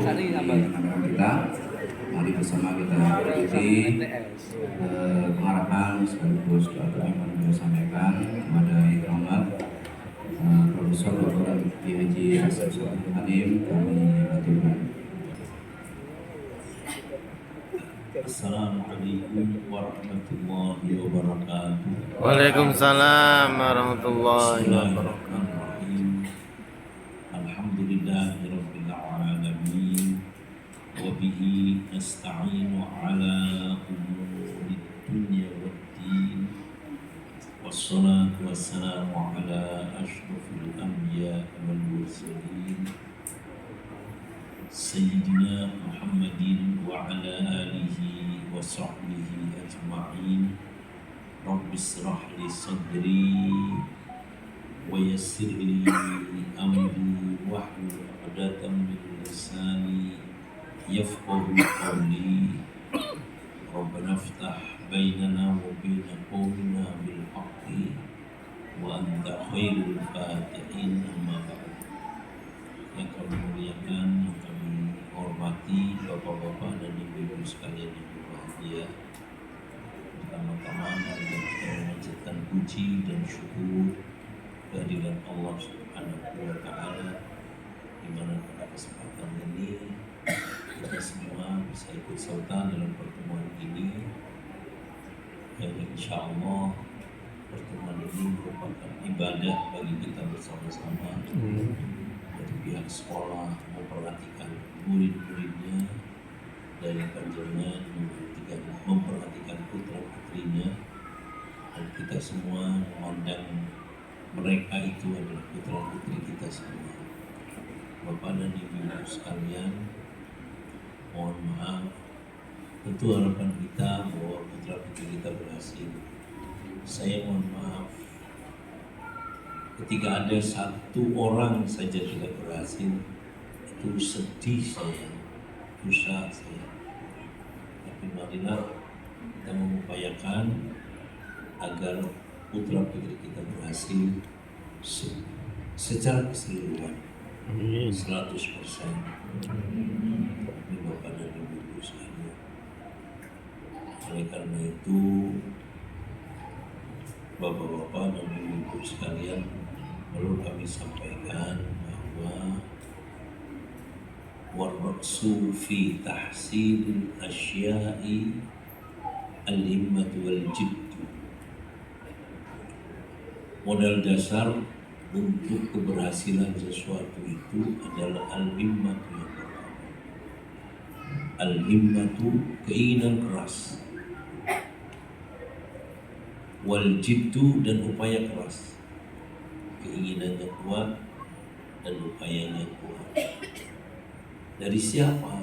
kita. Mari bersama kita ikuti pengarahan sekaligus doa yang kami sampaikan kepada Yang Hormat Profesor Dr. Haji Hasan Sadikin Halim. Kami aturkan. Assalamualaikum warahmatullahi wabarakatuh. Waalaikumsalam warahmatullahi wabarakatuh. Alhamdulillahirabbil alamin. Wa bihi nasta'inu ala umuri dunya waddin. Wassalatu wassalamu ala asyrafil anbiya wal mursalin. Sayyidina Muhammadin wa ala alihi wa sahbihi ajma'in. Rabbi israh li sadri wa yassir li amri wahlul 'uqdatam min lisani yafqahu qawli. Rabbana iftah bainana wa baina qawmina bil haqqi wa anta khairul fatihin. Amma ba'd. Yang kami muliakan, yang kami hormati bapak-bapak dan ibu-ibu sekalian yang berbahagia. Pertama-tama mari kita memanjatkan puji dan syukur kehadiran Allah Subhanahu wa Ta'ala, di mana pada kesempatan ini kita semua bisa ikut serta dalam pertemuan ini, dan insya Allah pertemuan ini merupakan ibadah bagi kita bersama-sama. Dari pihak sekolah memperhatikan murid-muridnya, dari panjenengan memperhatikan putra-putrinya, dan kita semua memandang mereka itu adalah putra-putri kita semua. Bapak dan ibu sekalian, mohon maaf, tentu harapan kita bahwa putra-putri kita berhasil. Saya mohon maaf ketika ada satu orang saja tidak berhasil, itu sedih saya, susah saya. Tapi marilah kita mengupayakan agar putra putri kita berhasil secara keseluruhan, 100%. Ini Bapak dan Ibu sekalian. Oleh karena itu, Bapak-bapak dan Ibu sekalian, perlu kami sampaikan bahwa warraqsu fi tahsilil asya'i al-himmatu wal jiddu. Modal dasar untuk keberhasilan sesuatu itu adalah al-himmatu yang pertama. Al-himmatu, keinginan keras, wal jiddu, dan upaya keras. Keinginannya kuat dan upayanya kuat. Dari siapa?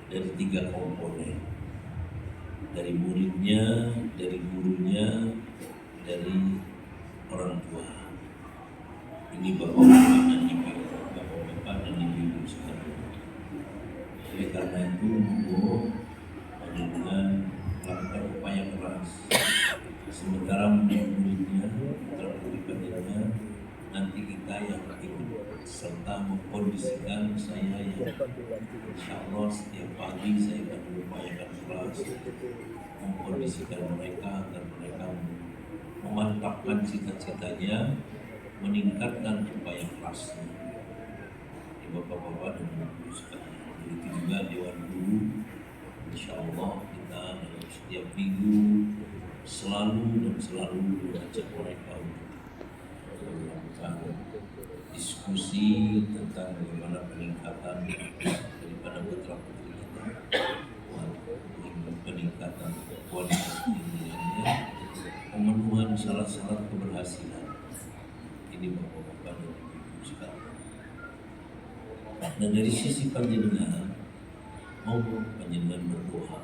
Dari 3 komponen. Dari muridnya, dari gurunya, dari orang tua. Ini bapak-bapak dan ibu sekalian. Oleh karena itu, dengan melakukan upaya keras, sementara murid-muridnya, putra-putrinya, nanti kita yang ikut serta mengkondisikan. Saya yang insya Allah setiap pagi saya akan mengupayakan keras mengkondisikan mereka agar mereka memantapkan cita-citanya, meningkatkan upaya kerasnya. Bapak-bapak dan ibu sekalian, begitu juga Dewan Guru. Insya Allah kita dalam setiap minggu selalu mengajak mereka untuk melakukan diskusi tentang bagaimana peningkatan daripada putra-putri kita, peningkatan kualitas pendidikannya, pemenuhan syarat-syarat keberhasilan. Ini bapak-bapak dan ibu sekalian. Dan dari sisi panjenengan, mau panjenengan berdoa,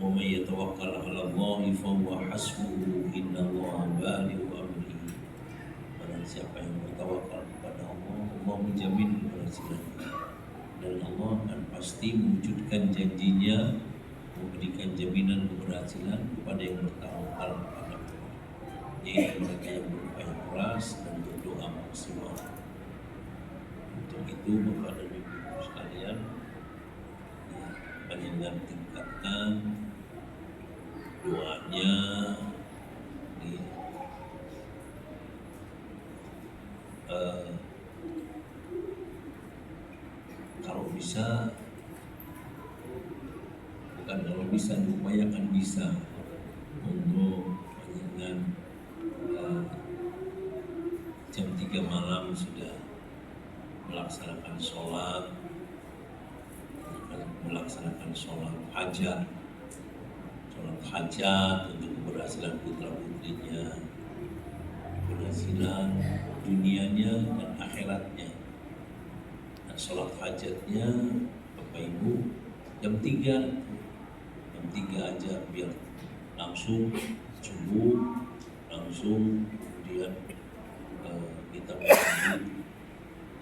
wa may yatawakkal 'ala Allahi fa huwa hasbuhu, innallaha balighu amrihi. Barang siapa yang bertawakal kepada Allah, Allah menjamin keberhasilannya, dan Allah akan pasti mewujudkan janjinya, memberikan jaminan keberhasilan kepada yang bertawakal kepada Allah, yaitu mereka yang berupaya keras dan maksimal. Untuk itu Bapak dan Ibu sekalian, ya, panjenengan tingkatkan doanya, ya, kalau bisa, bukan kalau bisa, diupayakan bisa untuk panjenengan jam 3 malam sudah melaksanakan sholat hajat untuk keberhasilan putra putrinya, keberhasilan dunianya dan akhiratnya. Dan sholat hajatnya Bapak Ibu jam 3 aja, biar langsung subuh, langsung kemudian kita melalui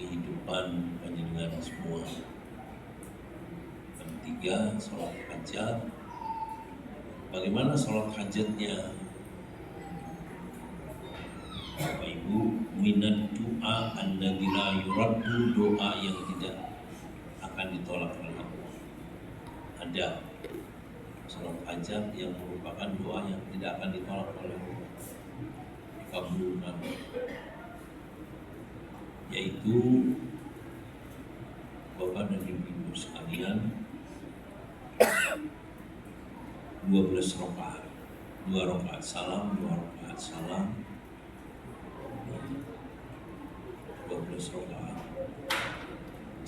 kehidupan panjenengan semua. Jam 3 sholat hajat. Bagaimana sholat hajatnya Bapak Ibu? Minat doa alladzi la yuraddu, doa yang tidak akan ditolak oleh Allah. Ada sholat hajat yang merupakan doa yang tidak akan ditolak oleh Allah, dikabulkan, yaitu Bapak dan Ibu sekalian 12 rakaat, 2 rakaat salam, 2 rakaat salam, 12 rakaat.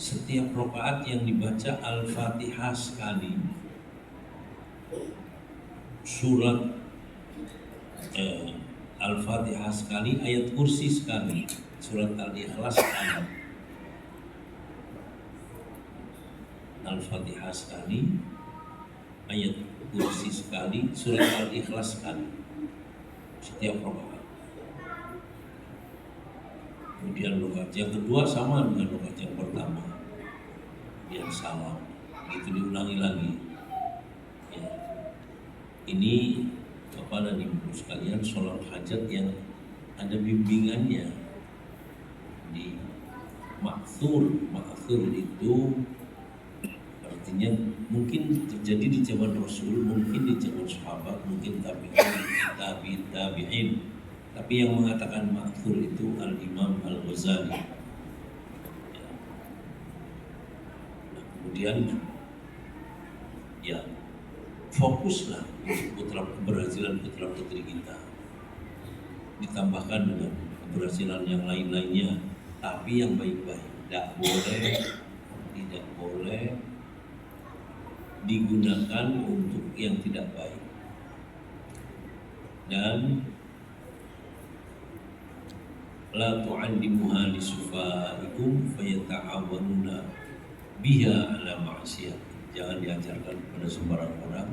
Setiap rakaat yang dibaca Al-Fatihah sekali, surat Al-Fatihah sekali, ayat kursi sekali, surat Al-Ikhlas sekali. Al-Fatihah sekali, ayat kursi sekali, surat Al-Ikhlas sekali, setiap rakaat. Kemudian rakaat yang kedua sama dengan rakaat yang pertama, yang salam, itu diulangi lagi. Ya. Ini Bapak dan Ibu sekalian, sholat hajat yang ada bimbingannya di ma'thur itu artinya mungkin terjadi di zaman Rasul, mungkin di zaman sahabat, mungkin tabi'in. Tapi yang mengatakan ma'thur itu Al-Imam Al-Ghazali. Ya. Nah, kemudian ya fokuslah untuk keberhasilan putra putri kita, ditambahkan dengan keberhasilan yang lain-lainnya, tapi yang baik-baik. Tidak boleh digunakan untuk yang tidak baik. Dan la tu'allimuha li sufaikum fayata'awanuna biha ala ma'siyah. Jangan diajarkan kepada sembarang orang,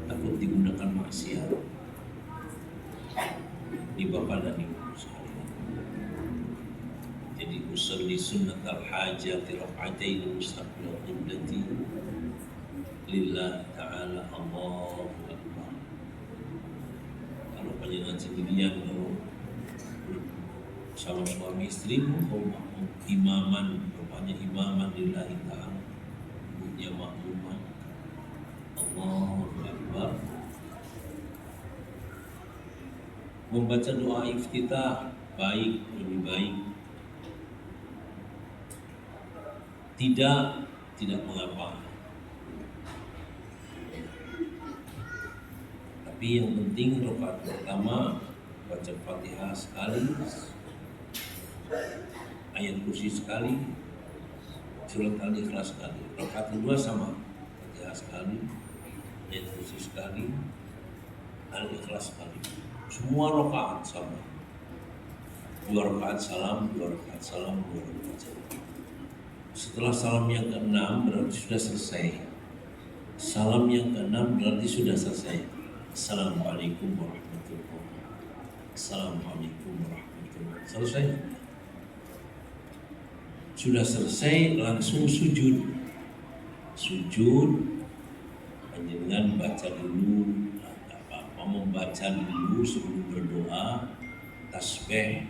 takut digunakan maksiat. Di Bapak dan Ibu sekalian. Jadi usolli sunnat al-hajati rak'atain mustaqbil qiblati lillah ta'ala, Allahu akbar. Kalau panjenengan sendirian, kalau sama suami istri, imaman, bapaknya imaman lillahi ta'ala, ibunya makmumah, Allahu akbar. Membaca doa iftitah baik, lebih baik. Tidak mengapa. Tapi yang penting rakaat pertama baca Fatihah sekali, ayat kursi sekali, surat Al-Ikhlas sekali. Rakaat kedua sama, Fatihah sekali, ayat kursi sekali, Al-Ikhlas sekali. Semua rakaat sama. 2 rakaat salam, 2 rakaat salam, 2 rakaat salam. Setelah salam yang ke-6 berarti sudah selesai. Salam yang ke-6 berarti sudah selesai. Assalamualaikum warahmatullahi wabarakatuh. Assalamualaikum warahmatullahi wabarakatuh. Selesai. Sudah selesai, langsung sujud. Sujud, panjenengan baca dulu, membaca dulu sebelum berdoa, tasbih,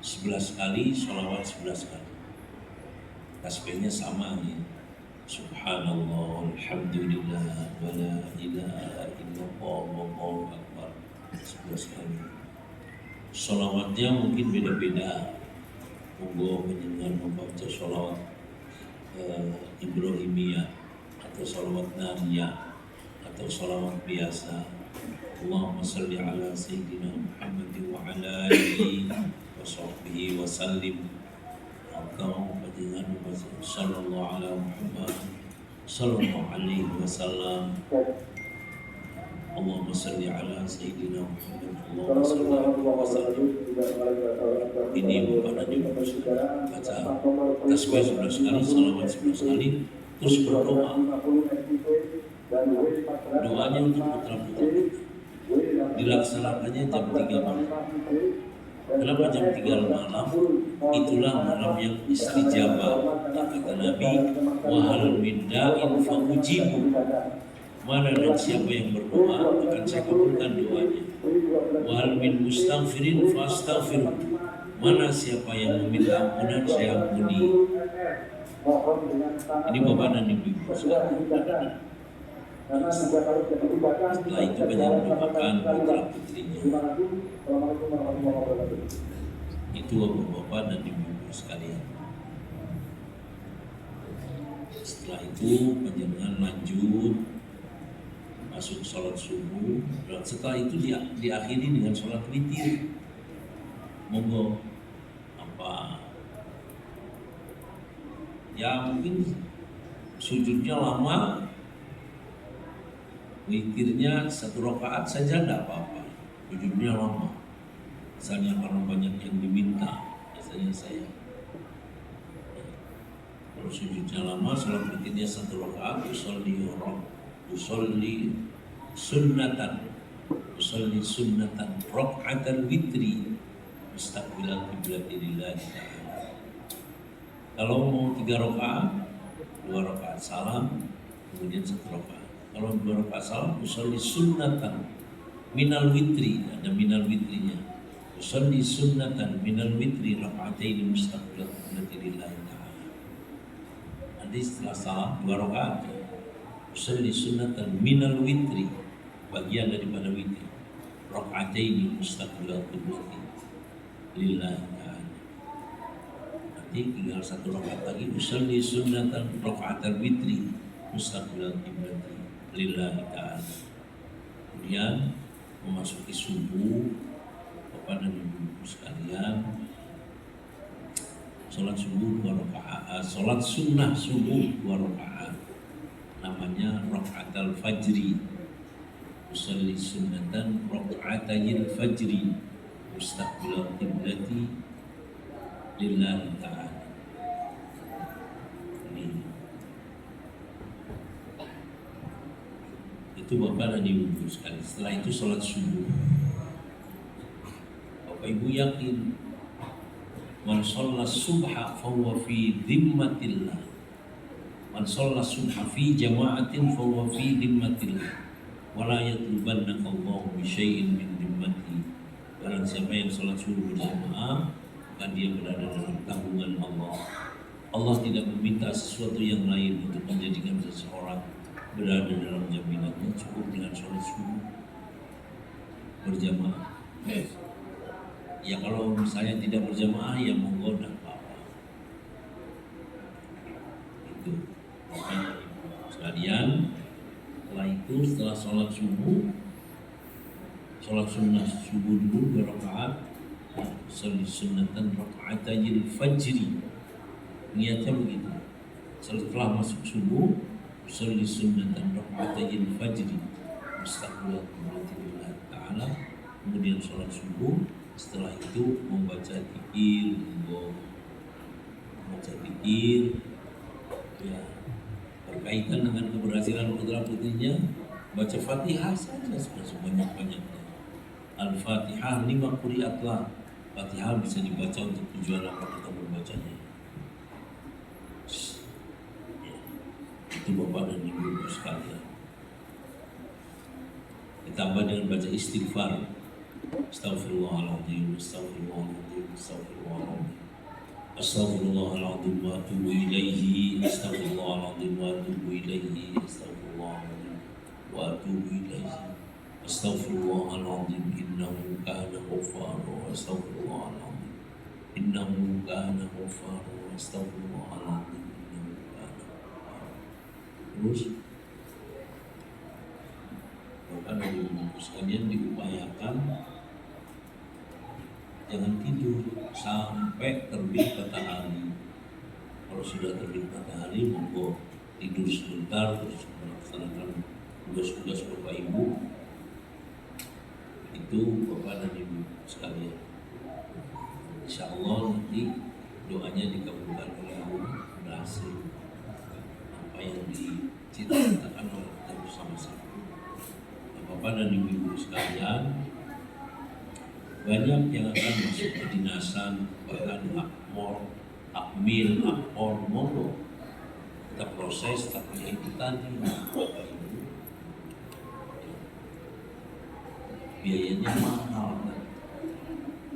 11 kali, sholawat 11 kali. Tasbihnya sama ya. Subhanallah, alhamdulillah, wa la ilaha illallah, wallahu akbar 11 kali. Sholawatnya mungkin beda-beda. Monggo penjenengan membaca sholawat Ibrahimiyah atau sholawat Nariyah atau sholawat biasa. Allahumma salli ala Sayyidina Muhammad wa ala alihi wa sahbihi wa sallim. Atau dengan membaca sallallahu ala Muhammad sallallahu alaihi wasallam. Allahumma salli ala Sayyidina Muhammad Allahumma salli alaihi wasallam. Ini bukan hanya baca tasbih 11 kali, salawat 11 kali, terus berdoa. Doanya untuk putra-putri dilaksanakannya jam 3 malam. Kenapa jam 3 malam? Itulah malam yang istijabah. Kata Nabi, wahal min da'in fa'ujibu. Mana dan siapa yang berdoa akan saya kabulkan doanya. Wahal min mustaghfirin fa'astaghfiru. Mana siapa yang meminta ampunan saya ampuni. Ini Bapak dan Ibu sekalian. Setelah itu banyak mendoakan putra putrinya. Itu Bapak dan Ibu sekalian. Setelah itu panjenengan lanjut masuk sholat subuh. Dan setelah itu diakhiri dengan sholat witir. Monggo apa? Ya mungkin sujudnya lama. Witirnya 1 rakaat saja tidak apa-apa. Sujudnya lama. Misalnya karena banyak yang diminta, biasanya saya. Kalau sujudnya lama, sholat witirnya 1 rakaat, usolli sunnatan raka'atan witri mustaqbilal qiblati lillahi ta'ala. Kalau mau 3 rakaat, 2 rakaat salam, kemudian 1 rakaat. Kalau 2 rakaat salam, usolli sunnatan minal witri, ada minal witrinya. Usolli sunnatan minal witri raka'ataini mustaqbilat qiblati lillahi ta'ala. Nanti setelah salam 2 rakaat, usolli sunnatan minal witri, bagian daripada witri. Raka'ataini mustaqbilat qiblati lillahi ta'ala. Nanti tinggal 1 rakaat lagi, usolli sunnatan raka'atal witri mustaqbilat qiblati lillahi ta'ala. Kemudian memasuki subuh, Bapak dan Ibu sekalian, sholat subuh 2 rakaat, sholat sunnah subuh 2 rakaat, namanya rakaatul fajri. Usolli sunnatan raka'atayil fajri mustaqbilal qiblati lillahi ta'ala. Itu Bapak dan Ibu sekalian. Setelah itu sholat subuh. Bapak Ibu yakin man sholat subha fahuwa fi dhimmatillah. Man sholat subha fi jama'atin fahuwa fi dhimmatillah. Wala yatlubannaka Allahu bi syai'in min dhimmati. Barang siapa yang sholat subuh berjamaah, maka dia berada dalam tanggungan Allah. Allah tidak meminta sesuatu yang lain untuk menjadikan seseorang berada dalam jaminannya, cukup dengan sholat subuh berjamaah. Ya kalau misalnya tidak berjamaah, ya monggo dan apa-apa. Itu sekalian. Setelah itu, setelah sholat subuh, sholat sunnah subuh dulu 2 rakaat, sholat sunnatan raka'atayil fajri. Niatnya begitu. Setelah masuk subuh, usolli sunnatan raka'atayil fajri mustaqbilal qiblati lillahi ta'ala. Kemudian sholat subuh. Setelah itu membaca dzikir, ya, berkaitan dengan keberhasilan putra putrinya, baca Fatihah saja sebanyak-banyaknya. Al-Fatihah 5 qiraatlah. Fatihah bisa dibaca untuk tujuan apa kita membacanya. Itu Bapak dan Ibu sekalian. Ditambah dengan baca istighfar. Astaghfirullahaladzim, astaghfirullahaladzim, Astagfirullahaladzim. Astagfirullahaladzim wa atubu ilaihi. Astagfirullahaladzim wa atubu ilaihi. Astagfirullahaladzim wa atubu ilaihi. Astagfirullahaladzim innahu kana ghaffara. Astagfirullahaladzim innahu kana ghaffara. Astagfirullahaladzim innahu kana ghaffara. Terus Bapak dan Ibu sekalian diupayakan jangan tidur sampai terbit matahari. Kalau sudah terbit matahari, monggo tidur sebentar terus melaksanakan tugas-tugas Bapak Ibu. Itu Bapak dan Ibu sekalian. Insya Allah nanti doanya dikabulkan oleh Allah, berhasil apa yang diciptakan oleh kita bersama-sama. Bapak dan Ibu sekalian, banyak yang akan masuk ke dinasan, bahkan akmor, akmil, akor, monggo kita proses, tapi ya itu tadi Bapak Ibu, biayanya mahal,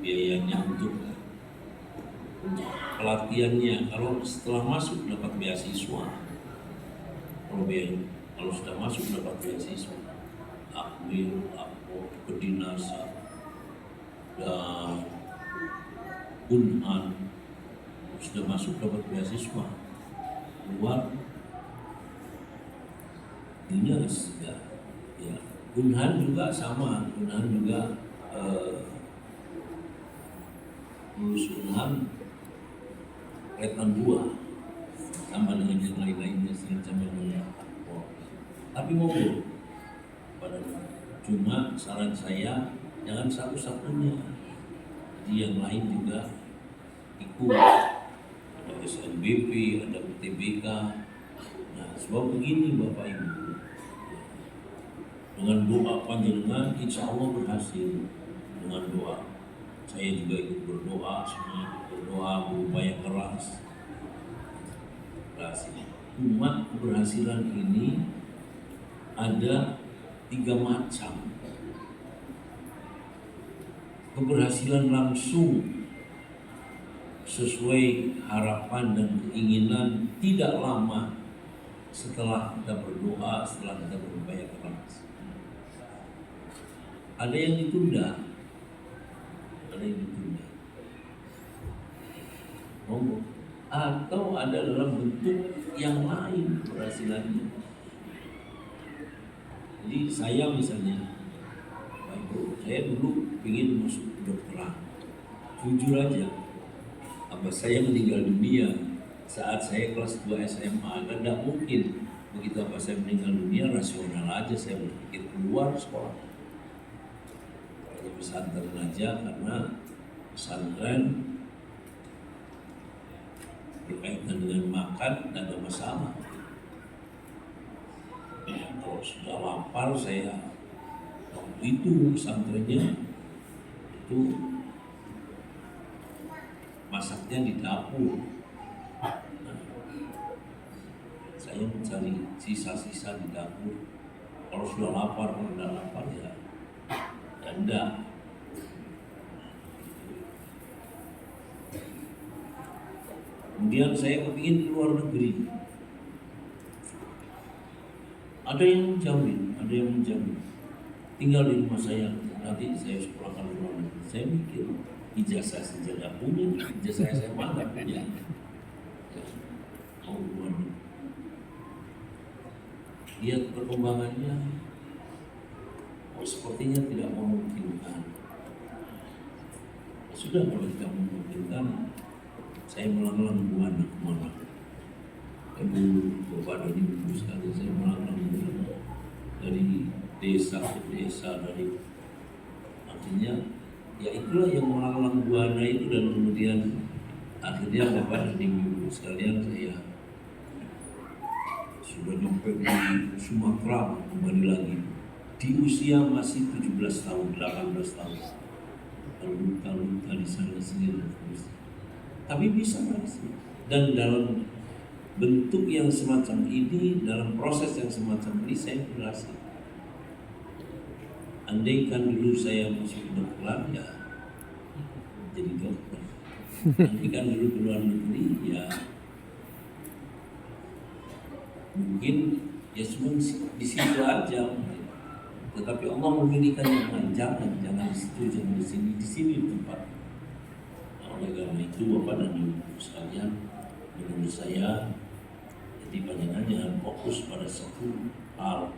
biayanya untuk pelatihannya. Kalau setelah masuk dapat beasiswa, kalau sudah masuk dapat beasiswa, akmil, akor, kedinasan dan unhan sudah masuk dapat beasiswa, keluar dinas ya. Unhan juga sama, unhan juga lulus unhan retan 2 sama dengan yang lain-lainnya sama dengan akor. Tapi monggo pada cuma saran saya jangan satu-satunya, jadi yang lain juga ikut. Ada SNBP, ada UTBK. Nah, sebab begini Bapak Ibu, dengan doa panjenengan insya Allah berhasil. Dengan doa saya juga ikut berdoa, semua ikut berdoa, berupaya keras, berhasil. Cuma keberhasilan ini ada 3 macam. Keberhasilan langsung sesuai harapan dan keinginan tidak lama setelah kita berdoa, setelah kita berupaya keras. Ada yang ditunda, ada yang ditunda. Atau ada dalam bentuk yang lain keberhasilannya. Jadi saya misalnya, saya dulu ingin masuk kedokteran. Jujur aja, abah saya meninggal dunia saat saya kelas 2 SMA. Dan tidak mungkin begitu abah saya meninggal dunia rasional aja saya berpikir keluar sekolah. Hanya pesantren aja, karena pesantren berkaitan dengan makan tidak ada masalah. Kalau sudah lapar saya waktu itu pesantrennya itu masaknya di dapur. Nah, saya mencari sisa-sisa di dapur. Kalau sudah lapar, kalau sudah lapar ya enggak. Kemudian saya kepingin keluar negeri. Ada yang menjamin tinggal di rumah saya, nanti saya sekolahkan luar negeri. Saya mikir ijazah saja tidak punya, ijazah saya nggak punya. Mau luar negeri. Lihat perkembangannya, sepertinya tidak memungkinkan. Sudah kalau tidak memungkinkan, saya melanglang buana kemana. Ibu, Bapak dan Ibu sekalian, saya melanglang buana dari desa ke desa, dari artinya ya itulah yang melanglang buana itu. Dan kemudian akhirnya Bapak dan Ibu sekalian, saya sudah sampai di Sumatera kembali lagi di usia masih 17 tahun, 18 tahun, luka-luka di sana sini dan seterusnya. Tapi bisa berhasil. Dan dalam bentuk yang semacam ini, dalam proses yang semacam ini saya berhasil. Andaikan dulu saya masuk kedokteran, ya jadi dokter. Nanti kan dulu ke luar negeri ya mungkin ya cuma di situ aja. Tetapi Allah memilihkan yang lain, jangan di situ, jangan di sini tempat. Oleh karena itu Bapak dan Ibu sekalian, menurut saya jadi panjenengan jangan fokus pada satu hal,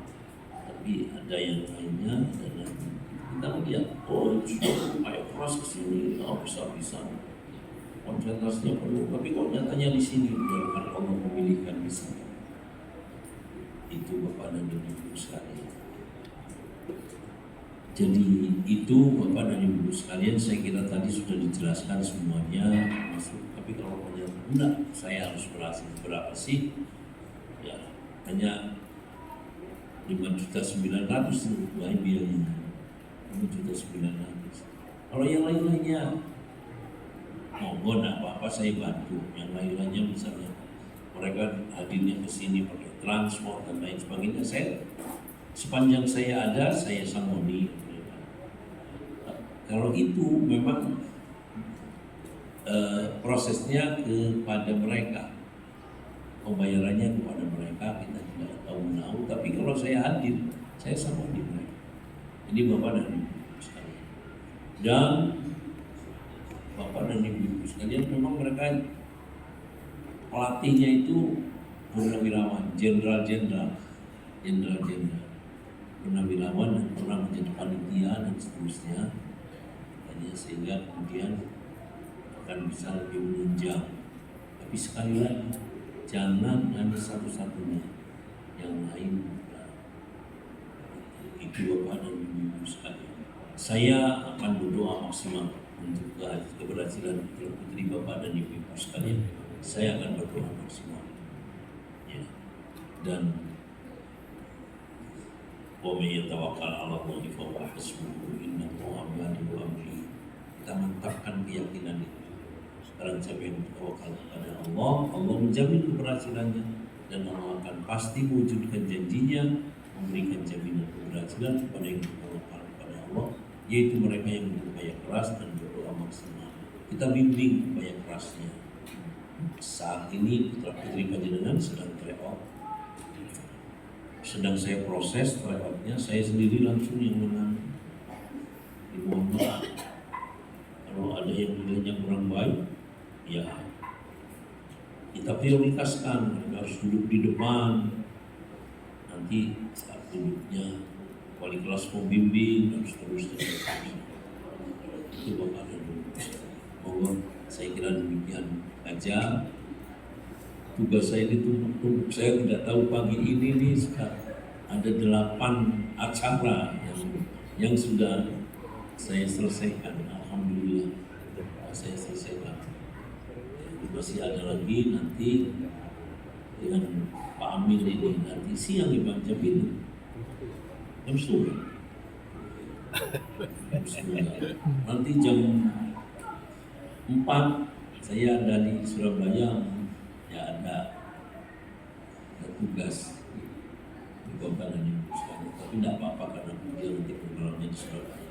tapi ada yang lainnya. Dan kita melihat itu sudah upaya keras kesini, bisa konsentrasinya penuh, tapi kok nyatanya di sini karena Allah memilihkan di sana. Itu Bapak dan Ibu sekalian. Jadi itu Bapak dan Ibu sekalian, saya kira tadi sudah dijelaskan semuanya masuk. Tapi kalau enggak, saya harus berapa sih? Ya hanya 5.900.000 biayanya. 5.900.000. Kalau yang lain-lainnya monggo enggak apa-apa, saya bantu. Yang lain-lainnya misalnya mereka hadirnya ke sini pakai transport dan lain sebagainya, saya sepanjang saya ada saya sangoni. Kalau itu memang prosesnya kepada mereka, pembayarannya kepada mereka, kita tidak tahu. Tapi kalau saya hadir, saya sangoni mereka. Ini Bapak dan Ibu sekalian. Dan Bapak dan Ibu sekalian, memang mereka pelatihnya itu purnawirawan, jenderal-jenderal, purnawirawan dan pernah menjadi panitia dan seterusnya. Sehingga kemudian akan bisa lebih menunjang. Tapi sekali lagi, jangan hanya satu-satunya, yang lain. Itu Bapak dan Ibu sekalian. Saya akan berdoa maksimal untuk keberhasilan putri Bapak dan Ibu sekalian. Saya akan berdoa maksimal. Ya. Dan wa may yatawakkal 'ala Allahi fa huwa hasbuhu innallaha balighu amrihi. Kita mantapkan keyakinan itu. Sekarang siapa yang bertawakal kepada Allah, Allah menjamin keberhasilannya dan Allah akan pasti mewujudkan janjinya, memberikan jaminan keberhasilan kepada yang bertawakal kepada Allah, yaitu mereka yang berupaya keras dan berdoa maksimal. Kita bimbing upaya kerasnya. Saat ini putra putri panjenengan sedang tryout, sedang saya proses tryoutnya, saya sendiri langsung yang menang. Dimohon kalau ada yang nilainya kurang baik, ya kita prioritaskan. Mereka harus duduk di depan. Nanti saat duduknya wali kelas pembimbing dan seterusnya. Itu Bapak dan Ibu. Mohon saya kira demikian aja. Tugas saya ditumpuk. Saya tidak tahu pagi ini nih ada 8 acara yang sudah saya selesaikan. Alhamdulillah saya selesaikan. Masih ada lagi nanti dengan Pak Amir ini nanti siang di Bang Jamil jam 10. Nanti jam 4 saya dari Surabaya, ya ada tugas di Bapak dan Ibu sekalian. Tapi tidak apa-apa karena kemudian nanti programnya di Surabaya.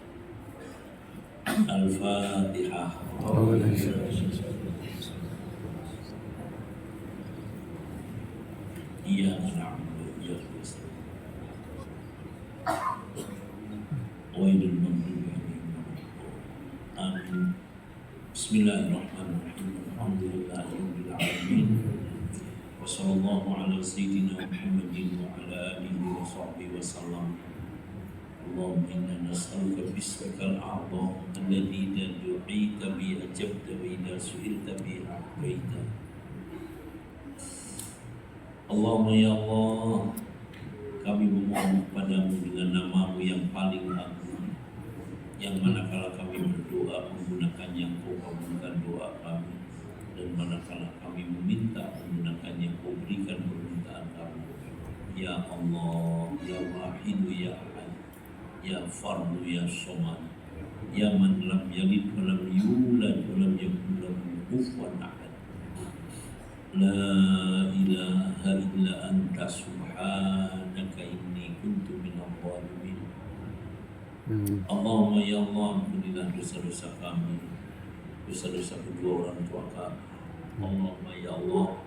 Al-Fatihah. Iya, na'budu wa Amin. Bismillahirrahmanirrahim. Alhamdulillahirabbil alamin. Wa sallallahu ala sayyidina Muhammadin wa ala alihi wa sahbihi wa sallam. Allahumma inna nas'aluka bismikal a'zam alladhi idza du'ita bi ajabta wa idza su'ilta bi a'taita. Allahumma ya Allah, kami memohon padamu dengan namamu yang paling agung, yang manakala kami berdoa menggunakannya Engkau kabulkan doa kami, dan manakala kami meminta menggunakannya Engkau berikan permintaan kami. Ya Allah, ya Wahid, ya Ahad, ya Fardu, ya Somad, ya Man lam yalid wa lam yulad wa lam yakul lahu kufuwan ahad. La ilaha illa anta subhanaka inni kuntu minadh dhalimin. Allahumma ya Allah, ampunilah dosa-dosa kami, dosa-dosa kedua orang tua kami. Allahumma ya Allah,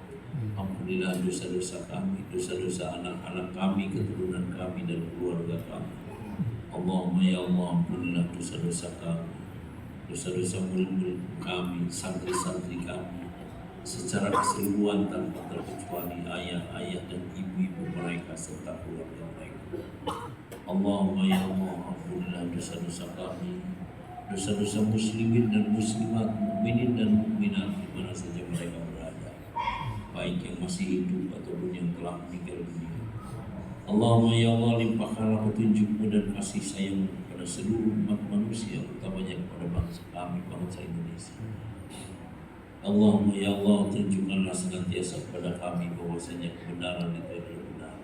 ampunilah dosa-dosa kami, dosa-dosa anak-anak kami, keturunan kami dan keluarga kami. Allahumma ya Allah, ampunilah dosa-dosa kami, dosa-dosa murid-murid kami, santri-santri kami, secara keseluruhan tanpa terkecuali ayah-ayah dan ibu-ibu mereka serta keluarga mereka. Allahumma ya Allah, ampunilah dosa-dosa kami, dosa-dosa muslimin dan muslimat, mukminin dan mukminat di mana saja mereka berada, baik yang masih hidup ataupun yang telah meninggal dunia. Allahumma ya Allah, limpahkanlah petunjuk-Mu dan kasih sayang kepada seluruh umat manusia, utamanya kepada bangsa kami, bangsa Indonesia. Allahumma ya Allah, tunjukkanlah senantiasa kepada kami bahwasanya kebenaran itu adalah benar,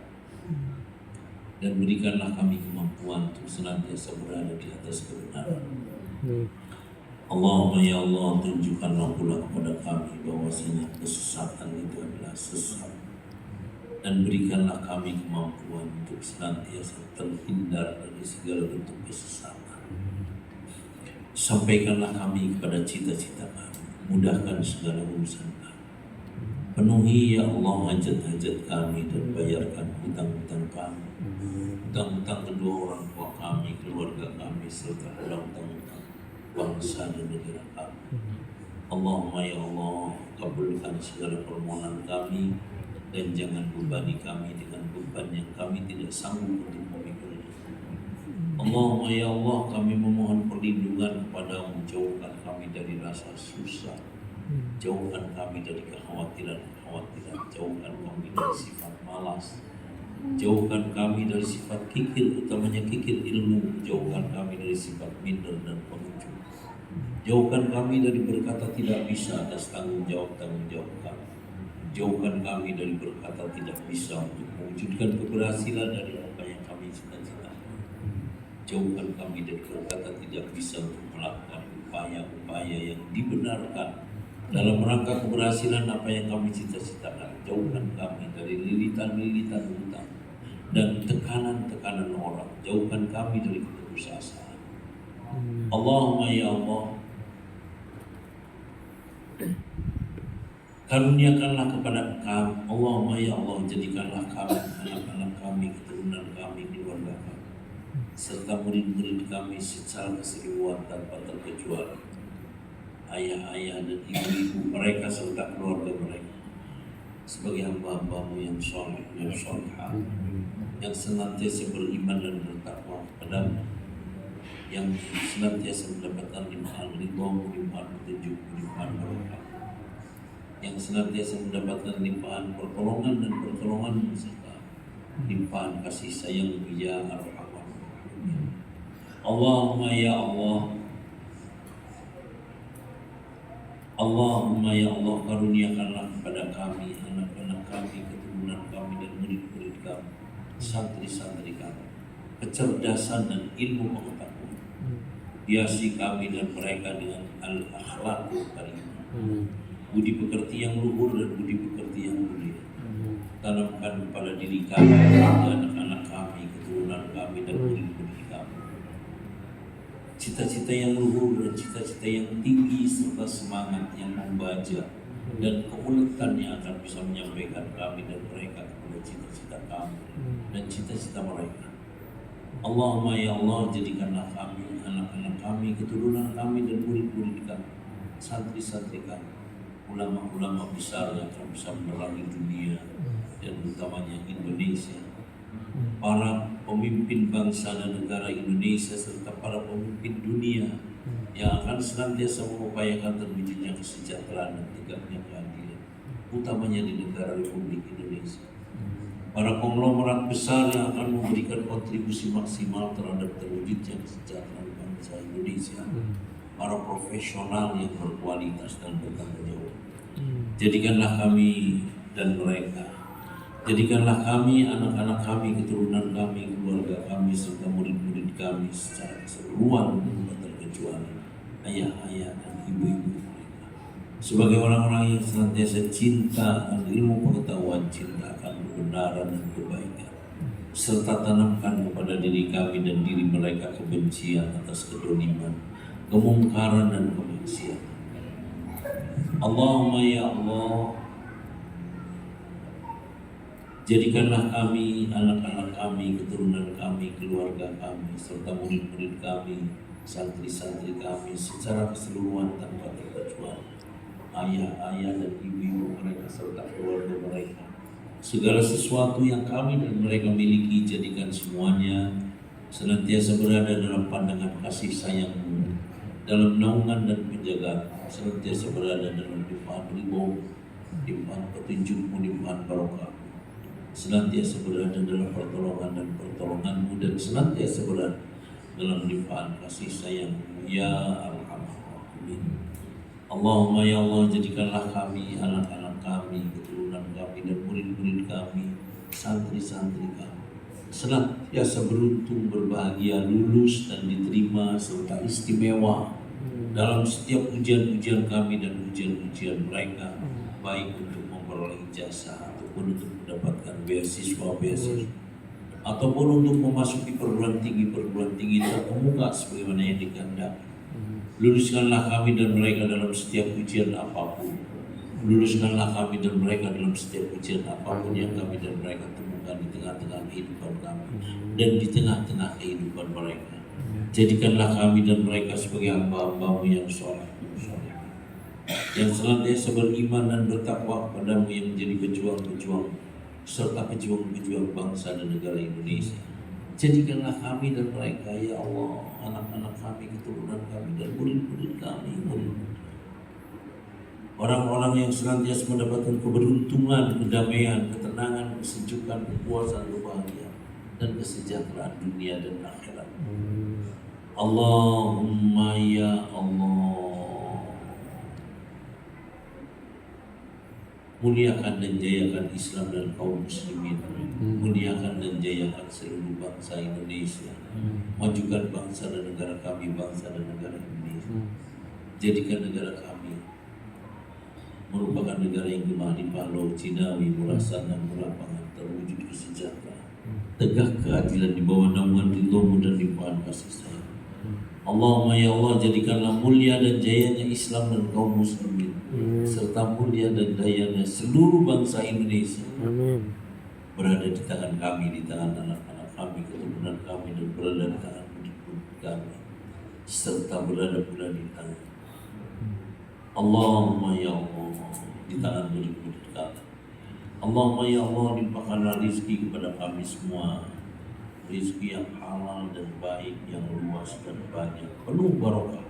dan berikanlah kami kemampuan untuk senantiasa berada di atas kebenaran. Allahumma ya Allah, tunjukkanlah pula kepada kami bahwasanya kesesatan itu adalah sesat, dan berikanlah kami kemampuan untuk senantiasa terhindar dari segala bentuk kesesatan. Sampaikanlah kami kepada cita-cita kami, mudahkan segala urusan kami. Penuhi ya Allah hajat-hajat kami dan bayarkan hutang-hutang kami, hutang-hutang kedua orang tua kami, keluarga kami, serta hutang-hutang bangsa dan negara kami. Allahumma ya Allah, kabulkan segala permohonan kami dan jangan bebani kami dengan beban yang kami tidak sanggup untuk memikulnya. Allahumma ya Allah, kami memohon perlindungan kepada-Mu, jauhkan kami dari rasa susah, jauhkan kami dari kekhawatiran-kekhawatiran, jauhkan kami dari sifat malas, jauhkan kami dari sifat kikir, utamanya kikir ilmu, jauhkan kami dari sifat minder dan pengecut, jauhkan kami dari berkata tidak bisa atas tanggung jawab kami, jauhkan kami dari berkata tidak bisa untuk mewujudkan keberhasilan dari apa yang kami cita-citakan, jauhkan kami dari berkata tidak bisa untuk melakukan upaya-upaya yang dibenarkan dalam rangka keberhasilan apa yang kami cita-citakan. Jauhkan kami dari lilitan-lilitan hutang dan tekanan-tekanan orang. Jauhkan kami dari keputusasaan. Allahumma ya Allah, karuniakanlah kepada kami. Allahumma ya Allah, jadikanlah kami, anak-anak kami, keturunan kami, keluarga kami, serta murid-murid kami secara keseluruhan tanpa terkecuali, ayah-ayah dan ibu-ibu mereka serta keluarga mereka, sebagai hamba-hamba-Mu yang soleh dan solehah, yang senantiasa beriman dan bertakwa kepada-Mu, yang senantiasa mendapatkan limpahan ridha-Mu, limpahan petunjuk-Mu, limpahan berkah, yang senantiasa mendapatkan limpahan pertolongan dan pertolongan-Mu serta limpahan kasih sayang-Mu ya Arhamar Rahimin. Allahumma ya Allah, Allahumma ya Allah, karuniakanlah kepada kami, anak-anak kami, keturunan kami dan murid-murid kami, santri-santri kami, kecerdasan dan ilmu pengetahuan. Hiasi kami dan mereka dengan al-akhlaqul karimah, budi pekerti yang luhur dan budi pekerti yang mulia. Tanamkan kepada diri kami, anak-anak kami, keturunan kami dan murid-murid kami, cita-cita yang luhur dan cita-cita yang tinggi serta semangat yang membaca dan keuletan yang akan bisa menyampaikan kami dan mereka kepada cita-cita kami dan cita-cita mereka. Allahumma ya Allah, jadikanlah kami, anak-anak kami, keturunan kami dan murid-murid kami, santri-santri kami, ulama-ulama besar yang akan bisa menerangi dunia dan utamanya Indonesia, para pemimpin bangsa dan negara Indonesia serta para pemimpin dunia yang akan senantiasa mengupayakan terwujudnya kesejahteraan dan tegaknya keadilan, utamanya di negara Republik Indonesia. Para konglomerat besar yang akan memberikan kontribusi maksimal terhadap terwujudnya kesejahteraan bangsa Indonesia. Para profesional yang berkualitas dan bertanggung jawab. Jadikanlah kami dan mereka, jadikanlah kami, anak-anak kami, keturunan kami, keluarga kami, serta murid-murid kami secara keseluruhan tanpa terkecuali, ayah-ayah dan ibu-ibu mereka, sebagai orang-orang yang senantiasa cinta akan ilmu pengetahuan, cinta akan kebenaran dan kebaikan, serta tanamkan kepada diri kami dan diri mereka kebencian atas kedoliman, kemungkaran dan kemaksiatan. Allahumma ya Allah, jadikanlah kami, anak-anak kami, keturunan kami, keluarga kami, serta murid-murid kami, santri-santri kami secara keseluruhan tanpa terkecuali, ayah-ayah dan ibu-ibu mereka serta keluarga mereka. Segala sesuatu yang kami dan mereka miliki, jadikan semuanya senantiasa berada dalam pandangan kasih sayang-Mu, dalam naungan dan penjagaan, senantiasa berada dalam limpahan ridho, limpahan petunjuk-Mu, limpahan barokah, senantiasa berada dalam pertolongan dan pertolongan-Mu, dan senantiasa berada dalam limpahan kasih sayang-Mu, ya Arhamar Rahimin. Allahumma ya Allah, jadikanlah kami, anak-anak kami, keturunan kami, dan murid-murid kami, santri-santri kami senantiasa beruntung, berbahagia, lulus dan diterima serta istimewa dalam setiap ujian-ujian kami dan ujian-ujian mereka, baik untuk memperoleh ijazah ataupun untuk mendapatkan beasiswa ataupun untuk memasuki perguruan tinggi terkemuka sebagaimana yang dikehendaki. Luluskanlah kami dan mereka dalam setiap ujian apapun. Luluskanlah kami dan mereka dalam setiap ujian apapun yang kami dan mereka temukan di tengah-tengah kehidupan kami dan di tengah-tengah kehidupan mereka. Jadikanlah kami dan mereka sebagai hamba-hamba-Mu yang soleh, yang senantiasa beriman dan bertakwa kepada-Mu, yang menjadi pejuang-pejuang serta pejuang-pejuang bangsa dan negara Indonesia. Jadikanlah kami dan mereka, ya Allah, anak-anak kami, keturunan kami, dan murid-murid kami, orang-orang yang senantiasa mendapatkan keberuntungan, kedamaian, ketenangan, kesejukan, kepuasan, kebahagiaan, dan kesejahteraan dunia dan akhirat. Allahumma ya Allah, muliakan dan jayakan Islam dan kaum muslimin, muliakan dan jayakan seluruh bangsa Indonesia, majukan bangsa dan negara kami, bangsa dan negara Indonesia. Jadikan negara kami merupakan negara yang gemah limpah laut, Cinawi, murah sana, murah pangan, terwujud kesejahteraan, tegak keadilan di bawah naungan ridho-Mu dan limpahan kasih sayang. Allahumma ya Allah, jadikanlah mulia dan jayanya Islam dan kaum muslimin, serta mulia dan dayanya seluruh bangsa Indonesia. Amin. Berada di tangan kami, di tangan anak-anak kami, keturunan kami, dan berada di tangan murid-murid kami, serta berada pula di tangan Allahumma ya Allah, di tangan murid-murid kami. Allahumma ya Allah, limpahkanlah rizki kepada kami semua, rizki yang halal dan baik, yang luas dan banyak, penuh barokah,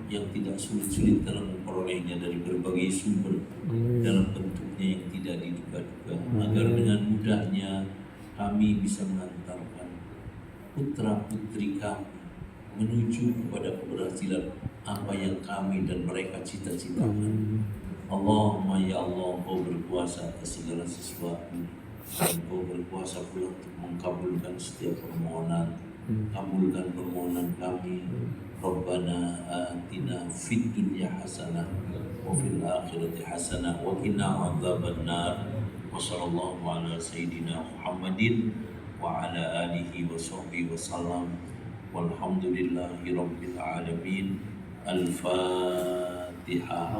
yang tidak sulit-sulit dalam memperolehnya dari berbagai sumber, dalam bentuknya yang tidak diduga-duga, agar dengan mudahnya kami bisa mengantarkan putra-putri kami menuju kepada keberhasilan apa yang kami dan mereka cita-citakan. Allahumma ya Allah, Engkau berkuasa atas segala sesuatu, dan Engkau berkuasa pula untuk mengkabulkan setiap permohonan. Kabulkan permohonan kami. Rabbana atina fid dunya hasanah wa fil akhirati hasanah wa qina adzabannar. Wa sallallahu ala sayyidina Muhammadin wa ala alihi wa sahbihi wasallam. Walhamdulillahi rabbil alamin. Al-Fatihah.